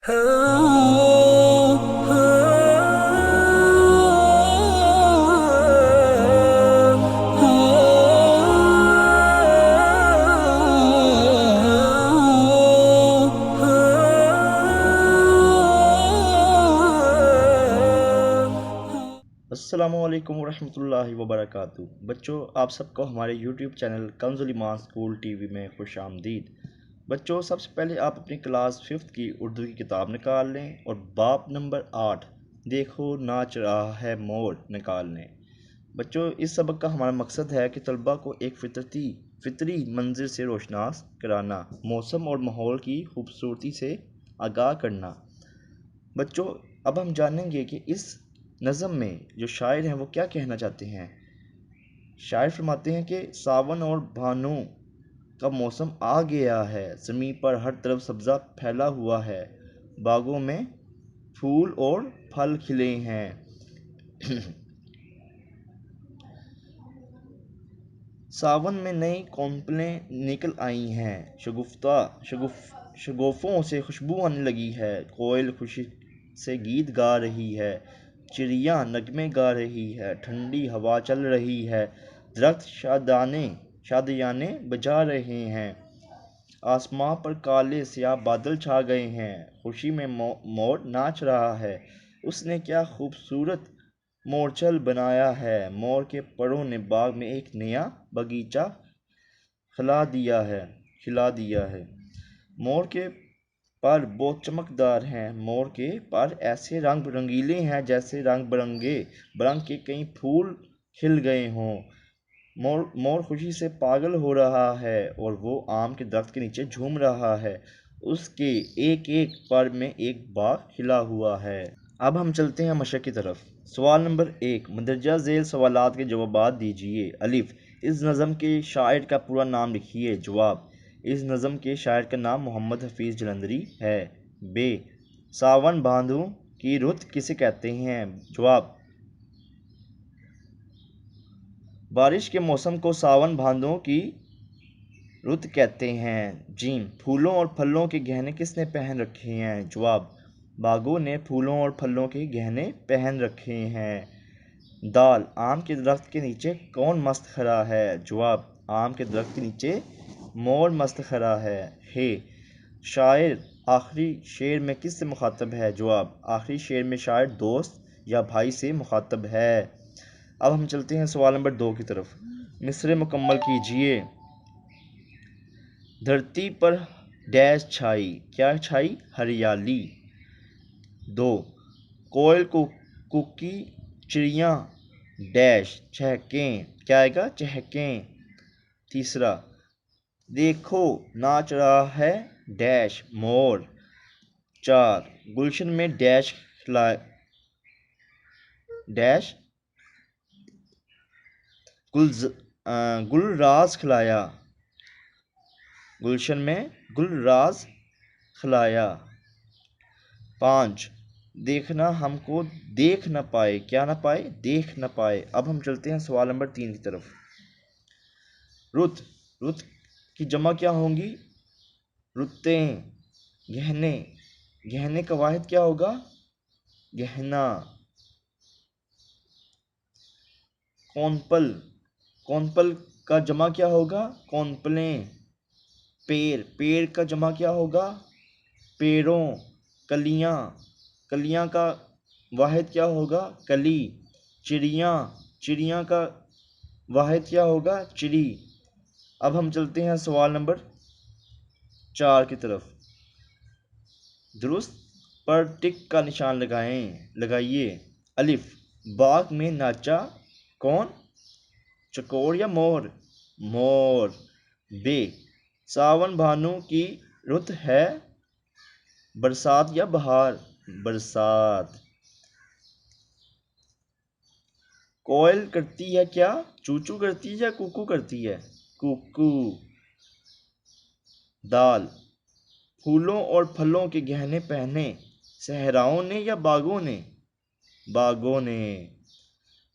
अस्सलामुअलैकुम वरहमतुल्लाहि वबरकातुहू। बच्चों, आप सबको हमारे यूट्यूब चैनल कंजुल ईमान स्कूल टीवी में खुश आमदीद। बच्चों, सबसे पहले आप अपनी क्लास 5th की उर्दू की किताब निकाल लें और बाब नंबर 8 देखो नाच रहा है मोर निकाल लें। बच्चों, इस सबक का हमारा मकसद है कि तलबा को एक फितरी मंजिर से रोशनास कराना, मौसम और माहौल की खूबसूरती से आगाह करना। बच्चों, अब हम जानेंगे कि इस नज़म में जो शायर हैं वो क्या कहना चाहते हैं। शायर फरमाते हैं कि सावन और भानु का मौसम आ गया है, ज़मीन पर हर तरफ सब्ज़ा फैला हुआ है, बागों में फूल और फल खिले हैं। सावन में नई कौंपलें निकल आई हैं, शगुफ़ों से खुशबू आने लगी है, कोयल खुशी से गीत गा रही है, चिड़िया नगमे गा रही है, ठंडी हवा चल रही है, दरख्त शादियाने बजा रहे हैं, आसमां पर काले स्याह बादल छा गए हैं, खुशी में मोर नाच रहा है, उसने क्या खूबसूरत मोरचल बनाया है, मोर के परों ने बाग में एक नया बगीचा खिला दिया है। मोर के पर बहुत चमकदार हैं, मोर के पर ऐसे रंग रंगीले हैं जैसे रंग बिरंग के कई फूल खिल गए हों। मोर खुशी से पागल हो रहा है और वो आम के दरख्त के नीचे झूम रहा है, उसके एक एक पर में एक बाग खिला हुआ है। अब हम चलते हैं मशक की तरफ। सवाल नंबर 1, मंदरजा झेल सवालात के जवाबात दीजिए। अलिफ, इस नज़म के शायर का पूरा नाम लिखिए। जवाब, इस नज़म के शायर का नाम मोहम्मद हफीज़ जलंधरी है। बे, सावन भादों की रुत किसे कहते हैं। जवाब, बारिश के मौसम को सावन भादों की रुत कहते हैं। जीम, फूलों और फलों के गहने किसने पहन रखे हैं। जवाब, बागों ने फूलों और फलों के गहने पहन रखे हैं। दाल, आम के दरख्त के नीचे कौन मस्त खड़ा है। जवाब, आम के दरख्त के नीचे मोर मस्त खड़ा है। हे, शायर आखिरी शेर में किससे मुखातब है। जवाब, आखिरी शेर में शायर दोस्त या भाई से मुखातब है। अब हम चलते हैं सवाल नंबर 2 की तरफ। मिसरे मुकम्मल कीजिए। धरती पर डैश छाई, क्या छाई, हरियाली। 2, कोयल को कुकी चिड़िया डैश चहकें, क्या आएगा, चहकें। तीसरा, देखो नाच रहा है डैश मोर। 4, गुलशन में डैश गुलराज खिलाया, गुलशन में गुलराज खिलाया। 5, देखना हमको देख न पाए, क्या न पाए, देख न पाए। अब हम चलते हैं सवाल नंबर 3 की तरफ। रुत की जमा क्या होंगी। रुतें, गहने, गहने का वाहिद क्या होगा, गहना। कौनपल का जमा क्या होगा, कौनपलें। पेड़ का जमा क्या होगा, पेड़ों। कलियां का वाहिद क्या होगा, कली। चिड़िया का वाहिद क्या होगा, चिड़ी। अब हम चलते हैं सवाल नंबर 4 की तरफ। दुरुस्त पर टिक का निशान लगाइए। अलिफ, बाग में नाचा कौन, चकोर या मोर, मोर। बे, सावन भानु की रुत है, बरसात या बहार, बरसात। कोयल करती है क्या, चूचू करती है या कुकू करती है, कुकू। दाल, फूलों और फलों के गहने पहने सहराओं ने या बागों ने, बागों ने।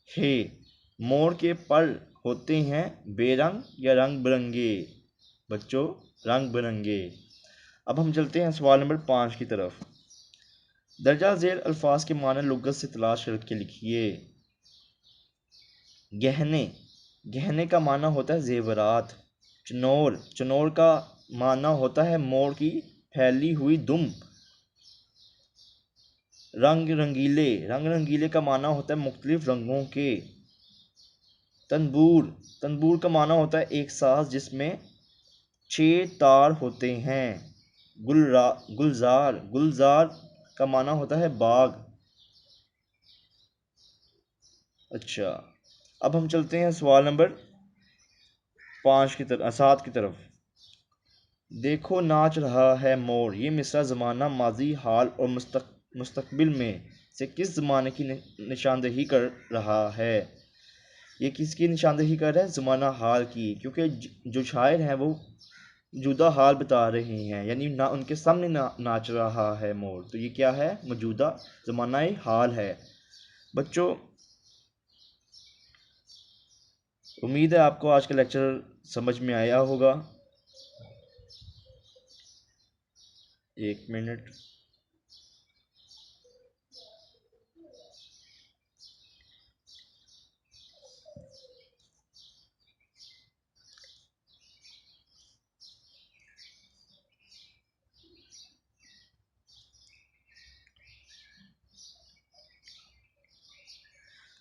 हे, मोर के पर होते हैं बेरंग या रंग बिरंगे, बच्चों रंग बिरंगे। अब हम चलते हैं सवाल नंबर 5 की तरफ। दर्जा झेल अल्फाज के माने लुगत से तलाश करके लिखिए। गहने, गहने का माना होता है जेवरात। चनोर, चनोर का माना होता है मोर की फैली हुई दुम। रंग रंगीले, रंग रंगीले का माना होता है मुख्तलिफ रंगों के। तंबूर, तंबूर का माना होता है एक साज जिसमें 6 तार होते हैं। गुलजार, गुलजार का माना होता है बाग। अच्छा, अब हम चलते हैं सवाल नंबर 7 की तरफ। देखो नाच रहा है मोर, ये मिसरा ज़माना माजी हाल और मुस्तकबिल में से किस ज़माने की निशानदेही कर रहा है। ये किसकी निशानदेही कर रहा है? ज़माना हाल की, क्योंकि जो शायर हैं वो मौजूदा हाल बता रहे हैं, यानी ना उनके सामने नाच रहा है मोर, तो ये क्या है? मौजूदा ज़माना हाल है। बच्चों, उम्मीद है आपको आज का लेक्चर समझ में आया होगा। 1 मिनट।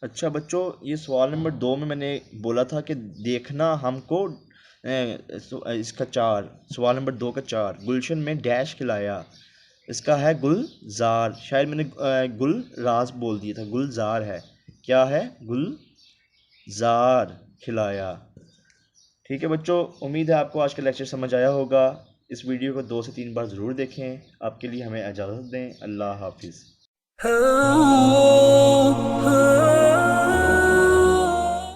अच्छा बच्चों, ये सवाल नंबर 2 में मैंने बोला था कि देखना हमको इसका 4, सवाल नंबर 2 का 4, गुलशन में डैश खिलाया। इसका है गुलजार, शायद मैंने गुल राज बोल दिया था, गुलजार है। क्या है? गुलजार खिलाया। ठीक है बच्चों, उम्मीद है आपको आज का लेक्चर समझ आया होगा। इस वीडियो को 2 से 3 बार ज़रूर देखें। आपके लिए हमें इजाज़त दें। अल्लाह हाफिज़।